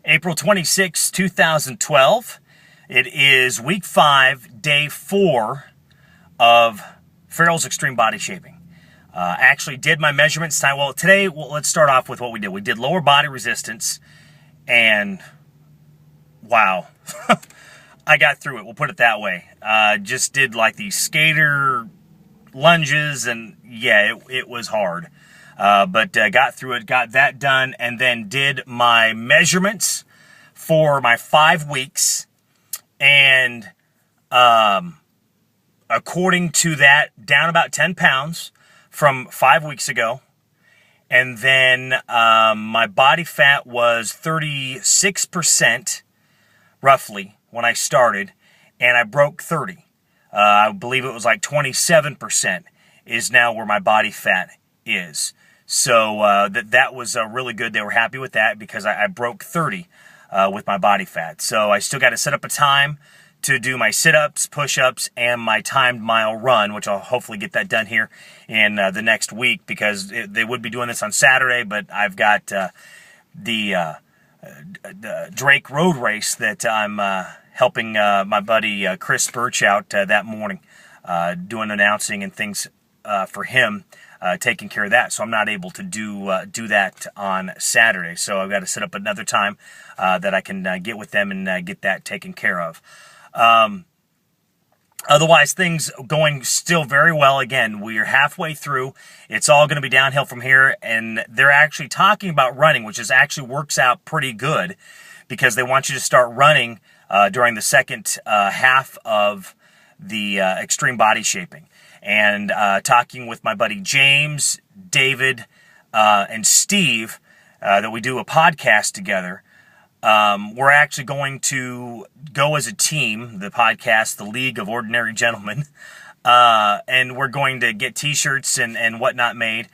April 26, 2012. It is week 5, day 4 of Farrell's Extreme Body Shaping. Actually did my measurements time. Well, today, let's start off with what we did. We did lower body resistance, and wow, I got through it. We'll put it that way. Just did like these skater lunges, and yeah, it was hard. But got through it, got that done, and then did my measurements for my 5 weeks. And according to that, down about 10 pounds from 5 weeks ago. And then my body fat was 36% roughly when I started, and I broke 30. I believe it was like 27% is now where my body fat is. So that was really good. They were happy with that because I broke 30 with my body fat. So I still got to set up a time to do my sit-ups, push-ups, and my timed mile run, which I'll hopefully get that done here in the next week, because they would be doing this on Saturday, but I've got the Drake Road Race that I'm helping my buddy Chris Birch out that morning, doing announcing and things for him, taking care of that. So I'm not able to do that on Saturday. So I've got to set up another time that I can get with them and get that taken care of. Otherwise, things going still very well. Again, we're halfway through. It's all going to be downhill from here, and they're actually talking about running, which actually works out pretty good, because they want you to start running during the second half of the extreme body shaping. And talking with my buddy James, David, and Steve, that we do a podcast together. We're actually going to go as a team, the podcast, the League of Ordinary Gentlemen, and we're going to get t-shirts and whatnot made,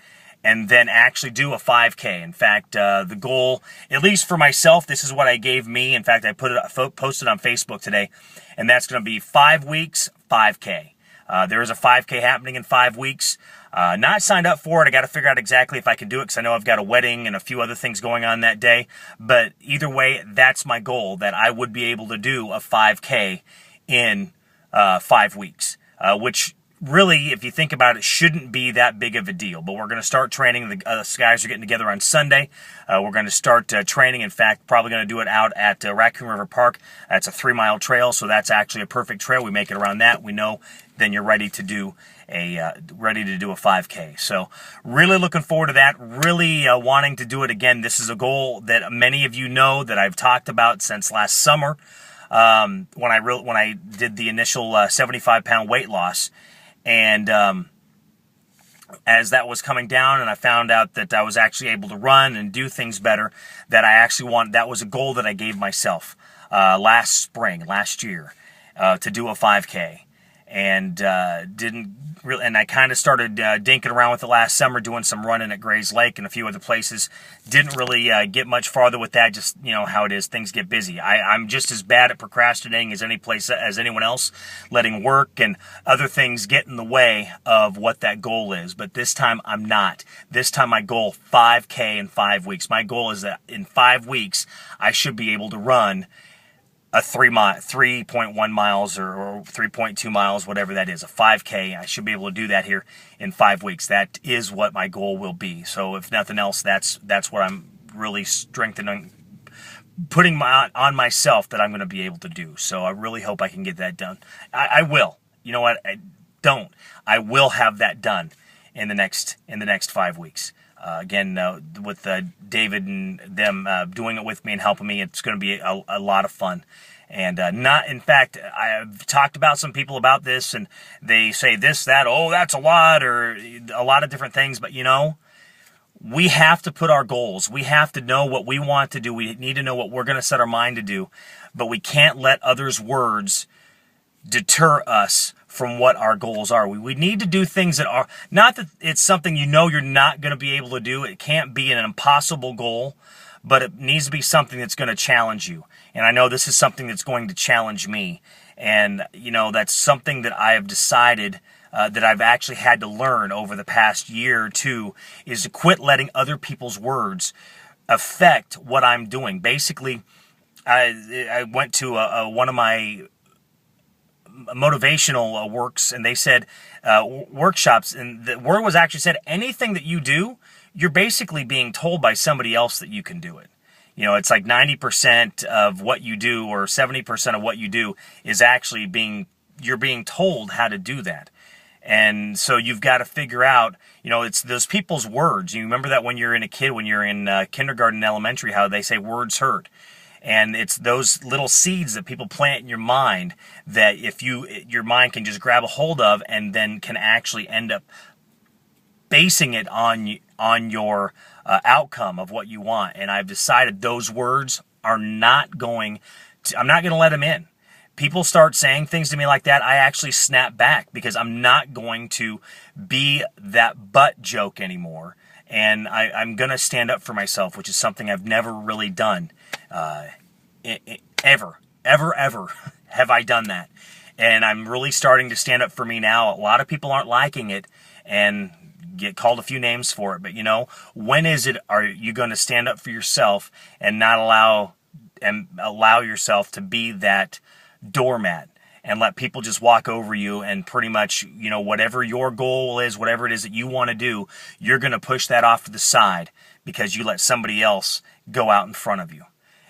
and then actually do a 5K. In fact, the goal, at least for myself, this is what I gave me. In fact, I posted on Facebook today, and that's going to be 5 weeks, 5K. There is a 5K happening in 5 weeks. Not signed up for it. I got to figure out exactly if I can do it, because I know I've got a wedding and a few other things going on that day. But either way, that's my goal, that I would be able to do a 5K in 5 weeks, which really, if you think about it, shouldn't be that big of a deal. But we're going to start training. The guys are getting together on Sunday. We're going to start training. In fact, probably going to do it out at Raccoon River Park. That's a 3-mile trail, so that's actually a perfect trail. We make it around that. We know then you're ready to do a 5K. So really looking forward to that. Really wanting to do it again. This is a goal that many of you know that I've talked about since last summer, when I did the initial 75-pound weight loss. And as that was coming down, and I found out that I was actually able to run and do things better, that that was a goal that I gave myself last year, to do a 5K. And didn't really, and I kind of started dinking around with it last summer, doing some running at Grays Lake and a few other places. Didn't really get much farther with that. Just, you know how it is, things get busy. I'm just as bad at procrastinating as anyone else, letting work and other things get in the way of what that goal is. But this time I'm not. This time my goal, 5K in 5 weeks. My goal is that in 5 weeks I should be able to run a 3.1 miles or 3.2 miles, whatever that is, a 5K. I should be able to do that here in 5 weeks. That is what my goal will be. So if nothing else, that's what I'm really strengthening, putting on myself, that I'm going to be able to do. So I really hope I can get that done. I will. You know what? I will have that done in the next 5 weeks. Again, with David and them doing it with me and helping me, it's going to be a lot of fun. And in fact, I've talked about some people about this, and they say this, that, oh, that's a lot, or a lot of different things. But, we have to put our goals. We have to know what we want to do. We need to know what we're going to set our mind to do. But we can't let others' words deter us from what our goals are. We need to do things that are, not that it's something you're not going to be able to do. It can't be an impossible goal, but it needs to be something that's going to challenge you. And I know this is something that's going to challenge me. And, that's something that I have decided that I've actually had to learn over the past year or two, is to quit letting other people's words affect what I'm doing. Basically, I went to one of my motivational works, and they said workshops, and the word was actually said, anything that you do, you're basically being told by somebody else that you can do it. You know, it's like 90% of what you do, or 70% of what you do, is actually you're being told how to do that. And so you've got to figure out, you know, it's those people's words. You remember that when you're in kindergarten and elementary, how they say words hurt. And it's those little seeds that people plant in your mind that your mind can just grab a hold of, and then can actually end up basing it on your outcome of what you want. And I've decided those words are I'm not going to let them in. People start saying things to me like that, I actually snap back, because I'm not going to be that butt joke anymore. And I'm going to stand up for myself, which is something I've never really done. Ever have I done that. And I'm really starting to stand up for me now. A lot of people aren't liking it and get called a few names for it. But, you know, when are you going to stand up for yourself and not allow yourself to be that doormat and let people just walk over you, and pretty much, you know, whatever your goal is, whatever it is that you want to do, you're going to push that off to the side because you let somebody else go out in front of you.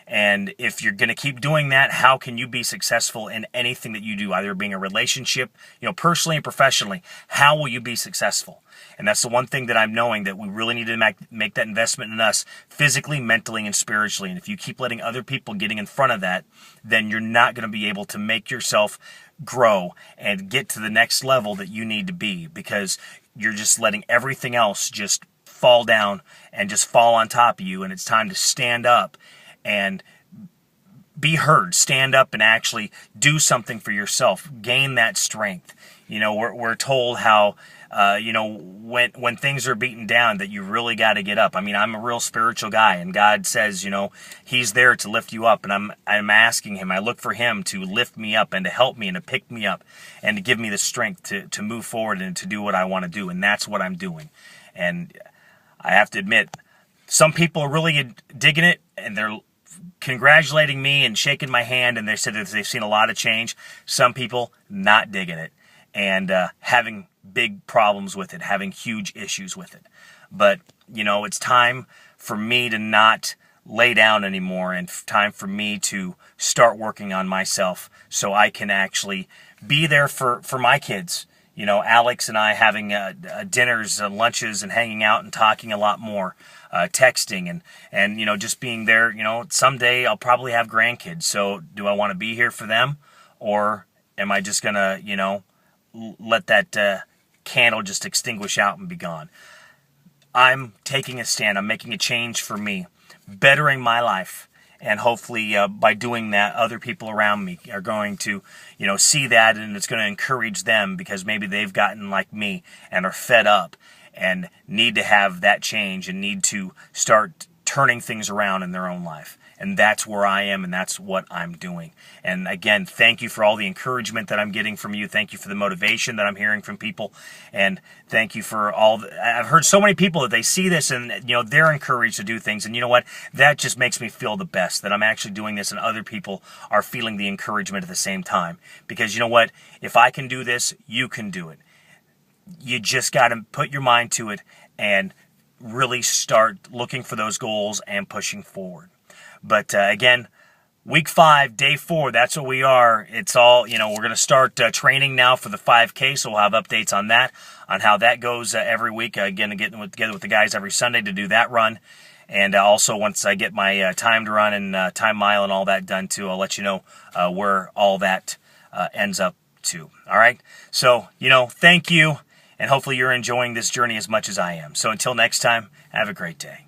And if you're going to keep doing that, how can you be successful in anything that you do, either being a relationship, you know, personally and professionally? How will you be successful? And that's the one thing that I'm knowing, that we really need to make that investment in us, physically, mentally, and spiritually. And if you keep letting other people getting in front of that, then you're not going to be able to make yourself grow and get to the next level that you need to be, because you're just letting everything else just fall down and just fall on top of you. And it's time to stand up and be heard. Stand up and actually do something for yourself. Gain that strength. You know, we're told how, you know, when things are beaten down, that you really got to get up. I mean, I'm a real spiritual guy, and God says, you know, He's there to lift you up, and I'm asking Him. I look for Him to lift me up and to help me and to pick me up and to give me the strength to move forward and to do what I want to do, and that's what I'm doing. And I have to admit, some people are really digging it, and they're congratulating me and shaking my hand, and they said that they've seen a lot of change. Some people not digging it and having big problems with it, having huge issues with it. But, you know, it's time for me to not lay down anymore, and time for me to start working on myself so I can actually be there for my kids. You know, Alex and I having dinners, lunches, and hanging out and talking a lot more, texting, and you know, just being there. You know, someday I'll probably have grandkids. So do I want to be here for them, or am I just going to, you know, let that candle just extinguish out and be gone? I'm taking a stand. I'm making a change for me, bettering my life. And hopefully by doing that, other people around me are going to, you know, see that, and it's going to encourage them, because maybe they've gotten like me and are fed up and need to have that change and need to start turning things around in their own life. And that's where I am, and that's what I'm doing. And again, thank you for all the encouragement that I'm getting from you. Thank you for the motivation that I'm hearing from people. And thank you for I've heard so many people that they see this and, you know, they're encouraged to do things. And you know what? That just makes me feel the best, that I'm actually doing this and other people are feeling the encouragement at the same time. Because you know what? If I can do this, you can do it. You just got to put your mind to it and really start looking for those goals and pushing forward. But again, week 5, day 4, that's what we are. It's all, you know, we're going to start training now for the 5K, so we'll have updates on that, on how that goes every week. Again, getting together with the guys every Sunday to do that run. And also, once I get my timed run and time mile and all that done too, I'll let you know where all that ends up to. All right? So, you know, thank you, and hopefully you're enjoying this journey as much as I am. So until next time, have a great day.